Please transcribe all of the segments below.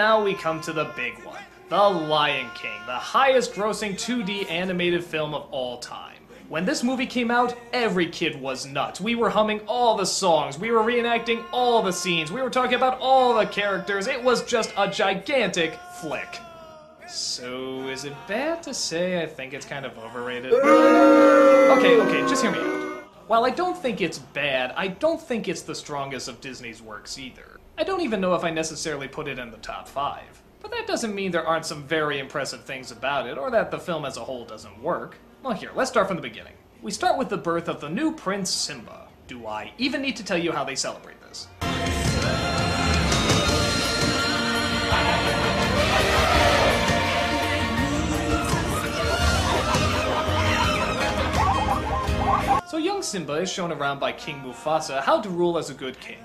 now we come to the big one. The Lion King, the highest grossing 2D animated film of all time. When this movie came out, every kid was nuts. We were humming all the songs, we were reenacting all the scenes, we were talking about all the characters. It was just a gigantic flick. So, is it bad to say I think it's kind of overrated? Okay, just hear me out. While I don't think it's bad, I don't think it's the strongest of Disney's works either. I don't even know if I necessarily put it in the top 5. But that doesn't mean there aren't some very impressive things about it, or that the film as a whole doesn't work. Well, here, let's start from the beginning. We start with the birth of the new Prince Simba. Do I even need to tell you how they celebrate this? So young Simba is shown around by King Mufasa how to rule as a good king.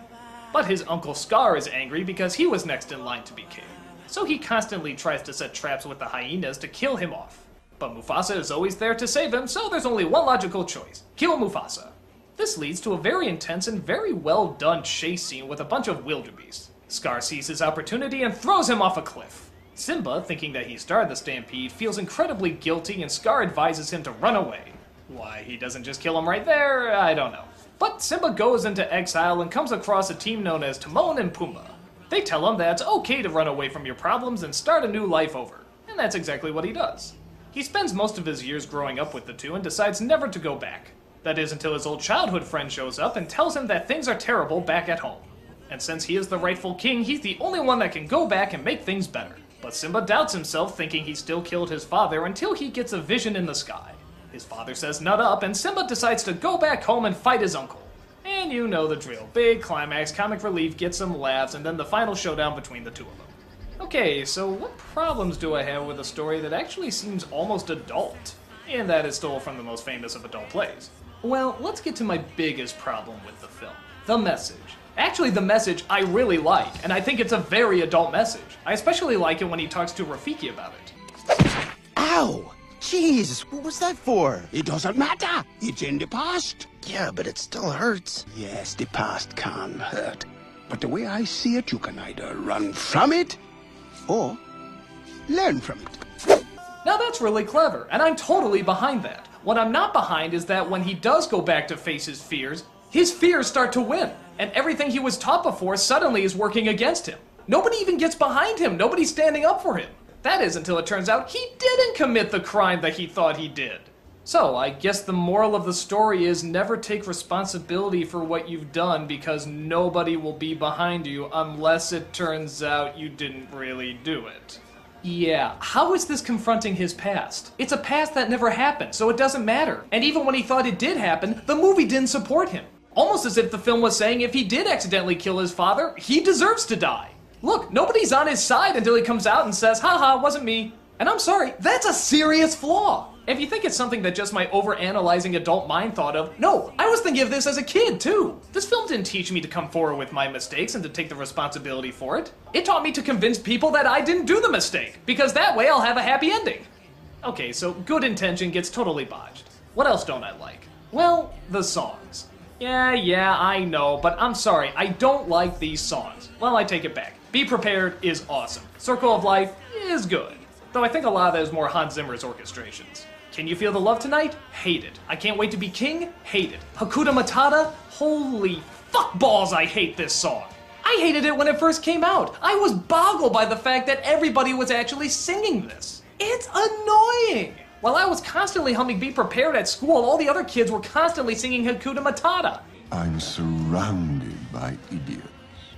But his uncle Scar is angry because he was next in line to be king. So he constantly tries to set traps with the hyenas to kill him off. But Mufasa is always there to save him, so there's only one logical choice: kill Mufasa. This leads to a very intense and very well done chase scene with a bunch of wildebeest. Scar sees his opportunity and throws him off a cliff. Simba, thinking that he started the stampede, feels incredibly guilty and Scar advises him to run away. Why he doesn't just kill him right there, I don't know. But Simba goes into exile and comes across a team known as Timon and Pumbaa. They tell him that it's okay to run away from your problems and start a new life over. And that's exactly what he does. He spends most of his years growing up with the two and decides never to go back. That is until his old childhood friend shows up and tells him that things are terrible back at home. And since he is the rightful king, he's the only one that can go back and make things better. But Simba doubts himself, thinking he still killed his father, until he gets a vision in the sky. His father says nut up, and Simba decides to go back home and fight his uncle. And you know the drill. Big climax, comic relief, get some laughs, and then the final showdown between the two of them. Okay, so what problems do I have with a story that actually seems almost adult, and that it stole from the most famous of adult plays? Well, let's get to my biggest problem with the film. The message. Actually, the message I really like, and I think it's a very adult message. I especially like it when he talks to Rafiki about it. Ow! Jeez, what was that for? It doesn't matter. It's in the past. Yeah, but it still hurts. Yes, the past can hurt. But the way I see it, you can either run from it or learn from it. Now that's really clever, and I'm totally behind that. What I'm not behind is that when he does go back to face his fears start to win, and everything he was taught before suddenly is working against him. Nobody even gets behind him, nobody's standing up for him. That is until it turns out he didn't commit the crime that he thought he did. So, I guess the moral of the story is never take responsibility for what you've done, because nobody will be behind you unless it turns out you didn't really do it. Yeah, how is this confronting his past? It's a past that never happened, so it doesn't matter. And even when he thought it did happen, the movie didn't support him. Almost as if the film was saying if he did accidentally kill his father, he deserves to die. Look, nobody's on his side until he comes out and says, haha, it wasn't me. And I'm sorry, that's a serious flaw. If you think it's something that just my over-analyzing adult mind thought of, no, I was thinking of this as a kid, too. This film didn't teach me to come forward with my mistakes and to take the responsibility for it. It taught me to convince people that I didn't do the mistake, because that way I'll have a happy ending. Okay, so good intention gets totally botched. What else don't I like? Well, the songs. Yeah, I know, but I'm sorry, I don't like these songs. Well, I take it back. Be Prepared is awesome. Circle of Life is good. Though I think a lot of that is more Hans Zimmer's orchestrations. Can You Feel the Love Tonight? Hate it. I Can't Wait to Be King? Hate it. Hakuna Matata? Holy fuck balls, I hate this song. I hated it when it first came out. I was boggled by the fact that everybody was actually singing this. It's annoying. While I was constantly humming Be Prepared at school, all the other kids were constantly singing Hakuna Matata. I'm surrounded by idiots.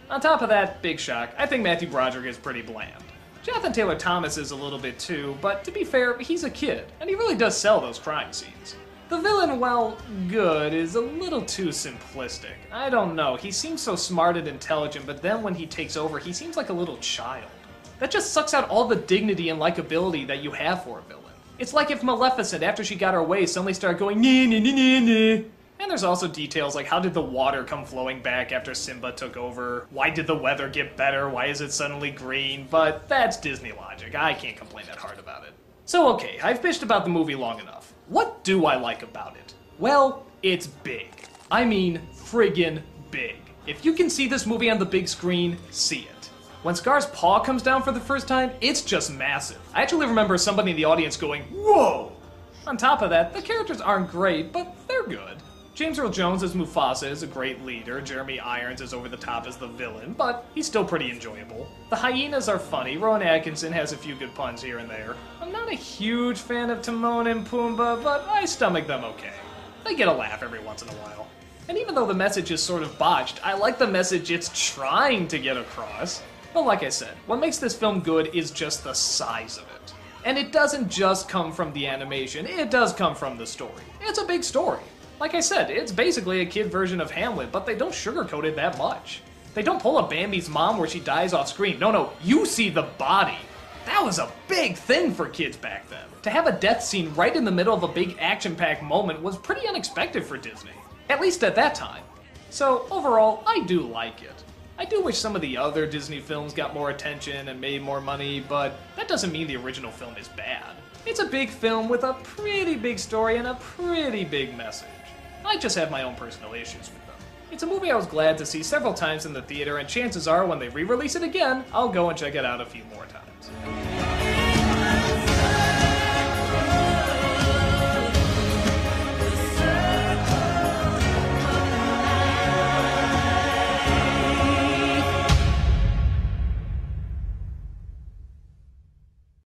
On top of that, big shock, I think Matthew Broderick is pretty bland. Jonathan Taylor Thomas is a little bit too, but to be fair, he's a kid, and he really does sell those crime scenes. The villain, well, good, is a little too simplistic. I don't know, he seems so smart and intelligent, but then when he takes over, he seems like a little child. That just sucks out all the dignity and likability that you have for a villain. It's like if Maleficent, after she got her way, suddenly started going nee. And there's also details like how did the water come flowing back after Simba took over? Why did the weather get better? Why is it suddenly green? But that's Disney logic. I can't complain that hard about it. So okay, I've bitched about the movie long enough. What do I like about it? Well, it's big. I mean, friggin' big. If you can see this movie on the big screen, see it. When Scar's paw comes down for the first time, it's just massive. I actually remember somebody in the audience going, "Whoa!" On top of that, the characters aren't great, but they're good. James Earl Jones as Mufasa is a great leader, Jeremy Irons is over the top as the villain, but he's still pretty enjoyable. The hyenas are funny, Rowan Atkinson has a few good puns here and there. I'm not a huge fan of Timon and Pumbaa, but I stomach them okay. They get a laugh every once in a while. And even though the message is sort of botched, I like the message it's trying to get across. But like I said, what makes this film good is just the size of it. And it doesn't just come from the animation, it does come from the story. It's a big story. Like I said, it's basically a kid version of Hamlet, but they don't sugarcoat it that much. They don't pull a Bambi's mom where she dies off screen. No, you see the body. That was a big thing for kids back then. To have a death scene right in the middle of a big action-packed moment was pretty unexpected for Disney. At least at that time. So overall, I do like it. I do wish some of the other Disney films got more attention and made more money, but that doesn't mean the original film is bad. It's a big film with a pretty big story and a pretty big message. I just have my own personal issues with them. It's a movie I was glad to see several times in the theater, and chances are when they re-release it again, I'll go and check it out a few more times.